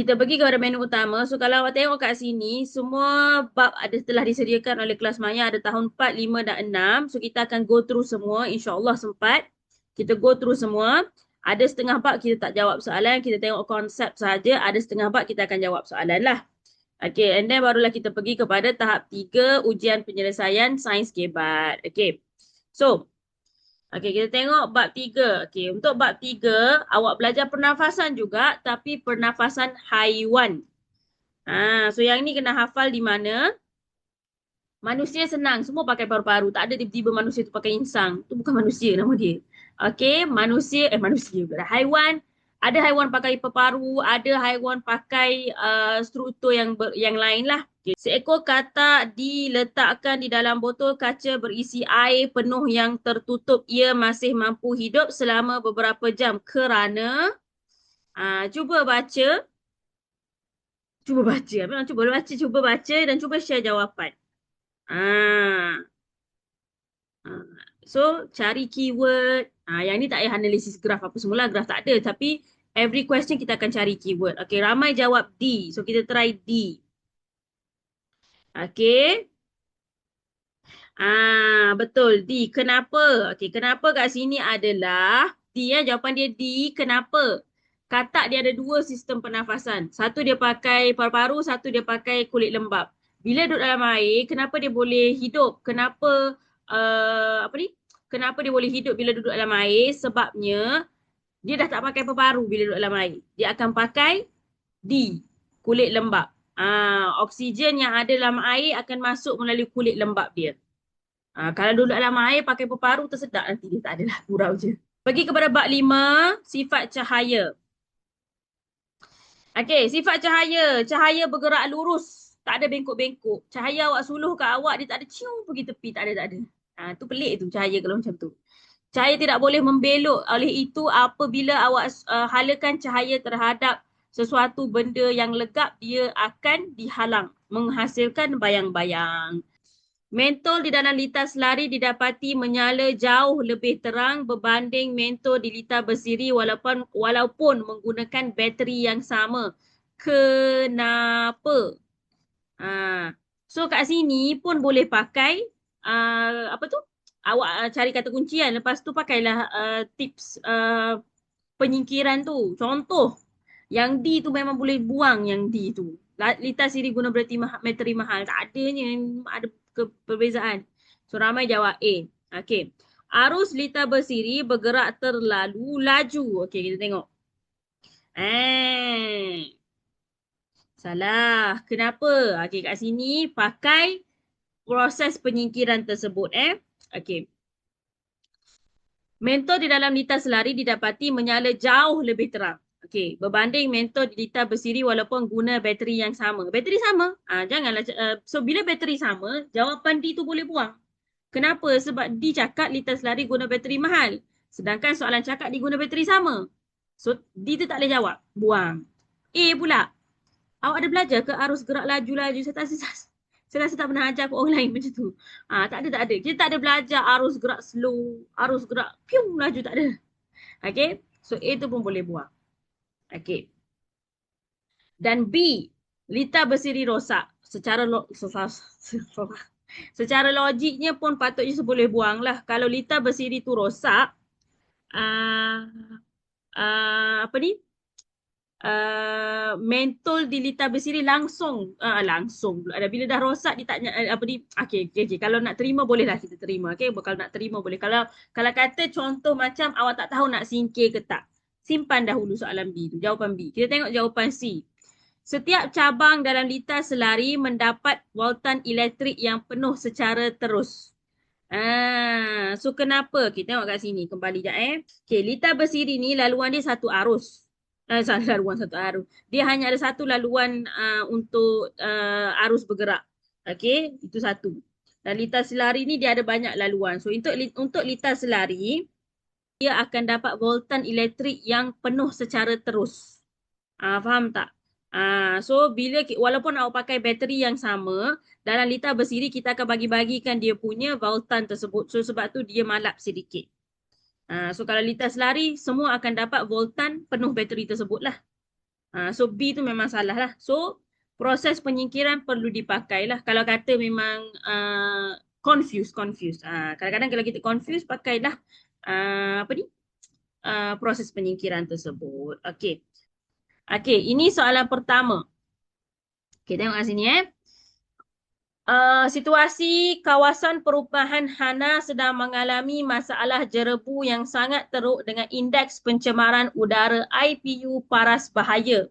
kita pergi kepada menu utama. So kalau awak tengok kat sini, semua bab ada telah disediakan oleh kelas Maya. Ada tahun 4, 5 dan 6. So kita akan go through semua. InsyaAllah sempat. Kita go through semua. Ada setengah bab kita tak jawab soalan. Kita tengok konsep saja. Ada setengah bab kita akan jawab soalan lah. Okay, and then barulah kita pergi kepada tahap 3, ujian penyelesaian sains kebat. Okay, so okay, kita tengok bab 3. Okay, untuk bab 3, awak belajar pernafasan juga, tapi pernafasan haiwan. So yang ni kena hafal di mana? Manusia senang, semua pakai paru-paru. Tak ada tiba-tiba manusia tu pakai insang. Tu bukan manusia nama dia. Okay, manusia juga. Haiwan, ada haiwan pakai paru-paru, ada haiwan pakai struktur yang lain lah. Okay. Seekor katak diletakkan di dalam botol kaca berisi air penuh yang tertutup. Ia masih mampu hidup selama beberapa jam kerana cuba baca. Cuba baca. Memang cuba baca dan cuba share jawapan. Ah, So, cari keyword. Yang ni tak payah analisis graf apa semula. Graf tak ada. Tapi, every question kita akan cari keyword. Okay, ramai jawab D. So, kita try D. Okay. Betul. D. Kenapa? Okay, kenapa kat sini adalah D ya. Jawapan dia D. Kenapa? Katak dia ada dua sistem pernafasan. Satu dia pakai paru-paru, satu dia pakai kulit lembab. Bila duduk dalam air, kenapa dia boleh hidup? Kenapa Kenapa dia boleh hidup bila duduk dalam air? Sebabnya dia dah tak pakai paru-paru bila duduk dalam air. Dia akan pakai D, kulit lembab. Oksigen yang ada dalam air akan masuk melalui kulit lembab dia. Kalau duduk dalam air pakai paru-paru tersedak nanti dia tak adalah gurau je. Pergi kepada bab 5, sifat cahaya. Okey, sifat cahaya. Cahaya bergerak lurus. Tak ada bengkok-bengkok. Cahaya awak suluh kat awak, dia tak ada cium pergi tepi. Tak ada. Tu pelik tu cahaya kalau macam tu. Cahaya tidak boleh membelok. Oleh itu, apabila awak halakan cahaya terhadap sesuatu benda yang legap, dia akan dihalang. Menghasilkan bayang-bayang. Mentol di dalam litar selari didapati menyala jauh lebih terang berbanding mentol di litar bersiri walaupun menggunakan bateri yang sama. Kenapa? So kat sini pun boleh pakai awak cari kata kunci kan. Lepas tu pakailah tips penyingkiran tu. Contoh, yang D tu memang boleh buang yang D tu. Litar siri guna bateri mahal. Tak adanya, ada perbezaan. So ramai jawab A. Okey. Arus litar bersiri bergerak terlalu laju. Okey, kita tengok. Salah. Kenapa? Okey, kat sini pakai proses penyingkiran tersebut. Okey. Mentol di dalam litar selari didapati menyala jauh lebih terang. Okey, berbanding mentol di litar bersiri walaupun guna bateri yang sama. Bateri sama. Janganlah. So, bila bateri sama, jawapan D tu boleh buang. Kenapa? Sebab D cakap litar selari guna bateri mahal. Sedangkan soalan cakap D guna bateri sama. So, D tu tak boleh jawab. Buang. A pula. Awak ada belajar ke arus gerak laju-laju? Saya rasa tak pernah ajar ke orang lain macam tu. Tak ada. Kita tak ada belajar arus gerak slow, arus gerak pium laju, tak ada. Okay. So, A tu pun boleh buang. Okay. Dan B, litar bersiri rosak. Secara logiknya pun patutnya boleh buang lah. Kalau litar bersiri tu rosak, mentol di litar bersiri langsung ada bila dah rosak dia tak okey. Kalau nak terima bolehlah kita terima. Okey, kalau nak terima boleh. Kalau kata contoh macam awak tak tahu nak singkir ke tak, simpan dahulu soalan B tu, jawapan B. Kita tengok jawapan C. Setiap cabang dalam litar selari mendapat voltan elektrik yang penuh secara terus. So kenapa? Kita tengok kat sini kembali jap Okey, litar bersiri ni laluan dia satu arus. Laluan satu arus. Dia hanya ada satu laluan untuk arus bergerak. Okey, itu satu. Dan litar selari ni dia ada banyak laluan. So untuk litar selari dia akan dapat voltan elektrik yang penuh secara terus. Faham tak? So walaupun awak pakai bateri yang sama, dalam litar bersiri kita akan bagi-bagikan dia punya voltan tersebut. So sebab tu dia malap sedikit. So kalau litar selari semua akan dapat voltan penuh bateri tersebut lah. So B tu memang salah lah. So proses penyingkiran perlu dipakai lah. Kalau kata memang confuse. Kadang-kadang kalau kita confuse, pakailah apa ni? Proses penyingkiran tersebut. Okey. Okey, ini soalan pertama. Okey, tengok kat sini eh. Situasi kawasan perumahan Hana sedang mengalami masalah jerebu yang sangat teruk dengan indeks pencemaran udara IPU paras bahaya.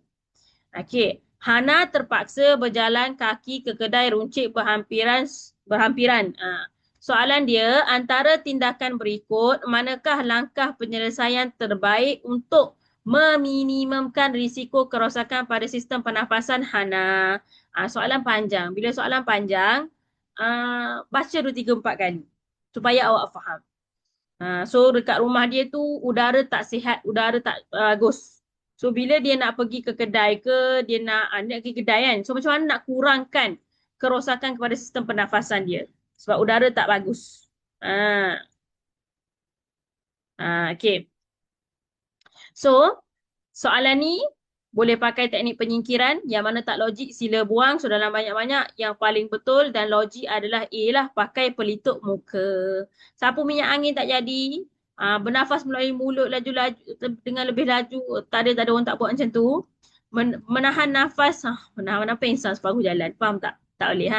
Okey, Hana terpaksa berjalan kaki ke kedai runcit berhampiran. Soalan dia, antara tindakan berikut, manakah langkah penyelesaian terbaik untuk meminimumkan risiko kerosakan pada sistem pernafasan Hana? Soalan panjang. Bila soalan panjang, baca 2, 3, 4 kali supaya awak faham. So dekat rumah dia tu udara tak sihat, udara tak bagus. So bila dia nak pergi ke kedai ke, dia nak pergi kedai kan. So macam mana nak kurangkan kerosakan kepada sistem pernafasan dia. Sebab udara tak bagus. Ah, okay. So soalan ni boleh pakai teknik penyingkiran. Yang mana tak logik sila buang. So dalam banyak-banyak yang paling betul dan logik adalah A lah. Pakai pelitup muka. Sapu minyak angin tak jadi. Bernafas melalui mulut laju-laju dengan lebih laju. Tak ada orang tak buat macam tu. Menahan nafas. Menahan apa insan separuh jalan. Faham tak? Tak boleh.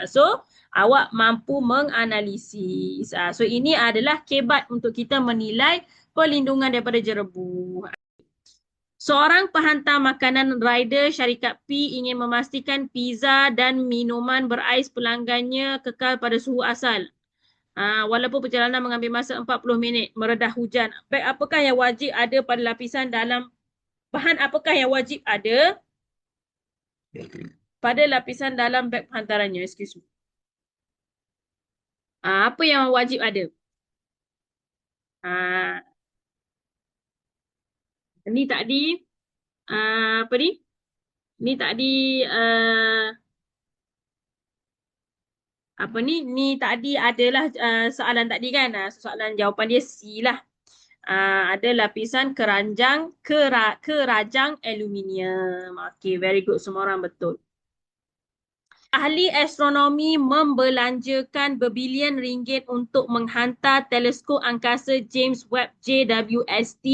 So awak mampu menganalisis. So ini adalah kebat untuk kita menilai perlindungan daripada jerebu. Seorang penghantar makanan rider syarikat P ingin memastikan pizza dan minuman berais pelanggannya kekal pada suhu asal. Walaupun perjalanan mengambil masa 40 minit, meredah hujan. Beg apakah yang wajib ada pada lapisan dalam bahan apakah yang wajib ada pada lapisan dalam beg penghantarannya? Excuse me. Apa yang wajib ada? Ni tadi apa ni? Ni tadi apa ni? Ni tadi adalah soalan tadi kan? Soalan jawapan dia C lah. Ada lapisan kerajang aluminium. Okay, very good. Semua orang betul. Ahli astronomi membelanjakan berbilion ringgit untuk menghantar teleskop angkasa James Webb JWST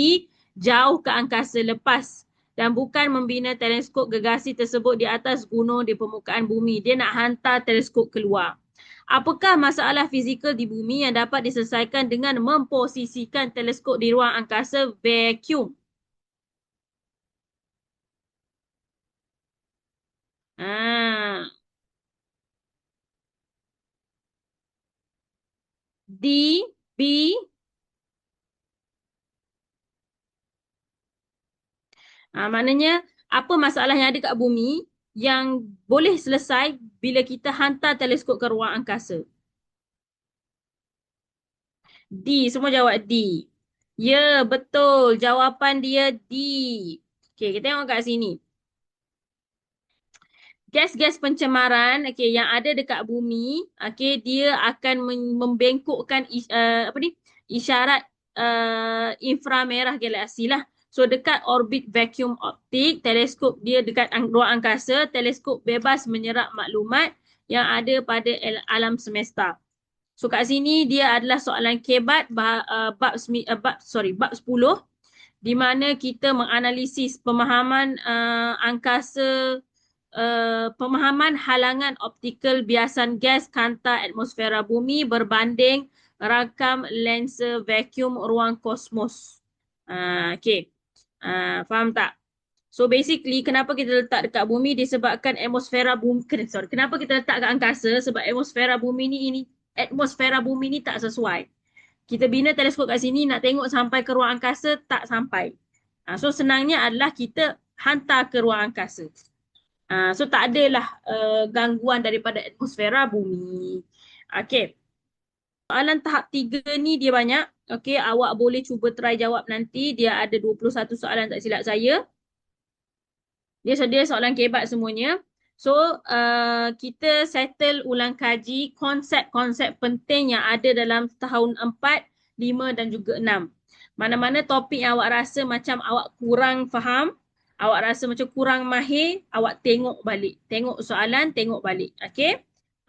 jauh ke angkasa lepas dan bukan membina teleskop gergasi tersebut di atas gunung di permukaan bumi. Dia nak hantar teleskop keluar. Apakah masalah fizikal di bumi yang dapat diselesaikan dengan memposisikan teleskop di ruang angkasa vacuum? D, B. Maknanya apa masalah yang ada kat bumi yang boleh selesai bila kita hantar teleskop ke ruang angkasa? D, semua jawab D. Ya, betul. Jawapan dia D. Okey, kita tengok kat sini. Gas-gas pencemaran yang ada dekat bumi, dia akan membengkokkan apa ni? Isyarat inframerah galaksi lah. So dekat orbit vacuum optik, teleskop dia dekat ruang angkasa, teleskop bebas menyerap maklumat yang ada pada alam semesta. So kat sini dia adalah soalan kebat bab 10 di mana kita menganalisis pemahaman angkasa, pemahaman halangan optikal biasan gas kanta atmosfera bumi berbanding rakam lensa vacuum ruang kosmos. Okay. Faham tak? So basically kenapa kita letak dekat bumi disebabkan atmosfera bumi, kenapa kita letak kat angkasa? Sebab atmosfera bumi ni tak sesuai. Kita bina teleskop kat sini nak tengok sampai ke ruang angkasa, tak sampai. So senangnya adalah kita hantar ke ruang angkasa. So tak adalah gangguan daripada atmosfera bumi. Okay. Soalan tahap 3 ni dia banyak. Okay, awak boleh cuba try jawab nanti. Dia ada 21 soalan tak silap saya. Dia sedia soalan kebat semuanya. So, kita settle ulang kaji konsep-konsep penting yang ada dalam tahun 4, 5 dan juga 6. Mana-mana topik yang awak rasa macam awak kurang faham, Awak rasa macam kurang mahir, awak tengok balik. Tengok soalan, tengok balik. Okay?